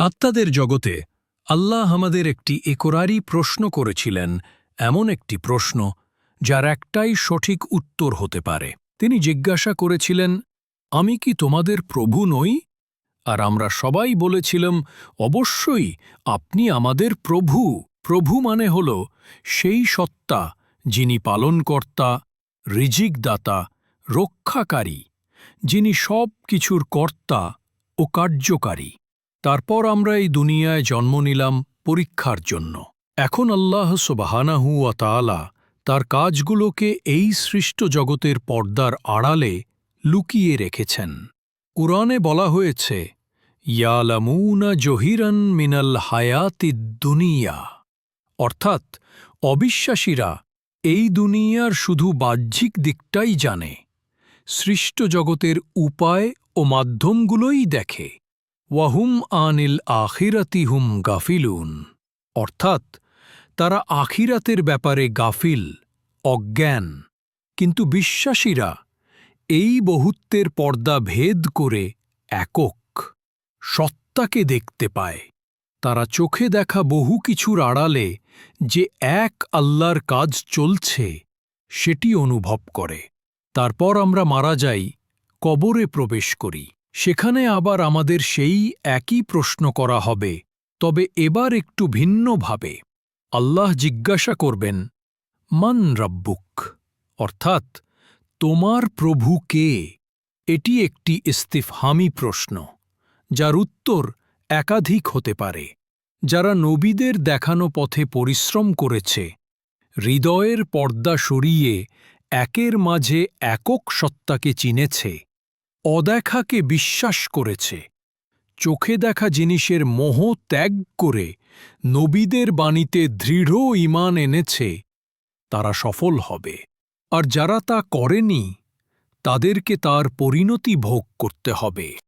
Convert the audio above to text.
আত্মাদের জগতে আল্লাহ আমাদের একটি একরারি প্রশ্ন করেছিলেন, এমন একটি প্রশ্ন যার একটাই সঠিক উত্তর হতে পারে। তিনি জিজ্ঞাসা করেছিলেন, আমি কি তোমাদের প্রভু নই? আর আমরা সবাই বলেছিলাম, অবশ্যই আপনি আমাদের প্রভু। প্রভু মানে হল সেই সত্তা যিনি পালনকর্তা, রিজিকদাতা, রক্ষাকারী, যিনি সব কিছুর কর্তা ও কার্যকারী। তারপর আমরা এই দুনিয়ায় জন্ম নিলাম পরীক্ষার জন্য। এখন আল্লাহ সুবহানাহু ওয়া তাআলা তার কাজগুলোকে এই সৃষ্ট জগতের পর্দার আড়ালে লুকিয়ে রেখেছেন। কুরআনে বলা হয়েছে, ইয়ালামুনা জহিরান মিনাল হায়াতিদ দুনিয়া, অর্থাৎ অবিশ্বাসীরা এই দুনিয়ার শুধু বাহ্যিক দিকটাই জানে, সৃষ্ট জগতের উপায় ও মাধ্যমগুলোই দেখে। ওয়াহুম আনিল আখিরাতি হুম গাফিলুন, অর্থাৎ তারা আখিরাতের ব্যাপারে গাফিল, অজ্ঞান। কিন্তু বিশ্বাসীরা এই বহুত্বের পর্দা ভেদ করে একক সত্তাকে দেখতে পায়। তারা চোখে দেখা বহু কিছুর আড়ালে যে এক আল্লাহর কাজ চলছে সেটি অনুভব করে। তারপর আমরা মারা যাই, কবরে প্রবেশ করি। সেখানে আবার আমাদের সেই একই প্রশ্ন করা হবে, তবে এবার একটু ভিন্নভাবে। আল্লাহ জিজ্ঞাসা করবেন, মান রাব্বুক, অর্থাৎ তোমার প্রভু কে? এটি একটি ইস্তিফহামি প্রশ্ন, যার উত্তর একাধিক হতে পারে। যারা নবীদের দেখানো পথে পরিশ্রম করেছে, হৃদয়ের পর্দা সরিয়ে একের মাঝে একক সত্তাকে চিনেছে, অদেখাকে বিশ্বাস করেছে, চোখে দেখা জিনিসের মোহ ত্যাগ করে নবীদের বাণীতে দৃঢ় ঈমান এনেছে, তারা সফল হবে। আর যারা তা করেনি, তাদেরকে তার পরিণতি ভোগ করতে হবে।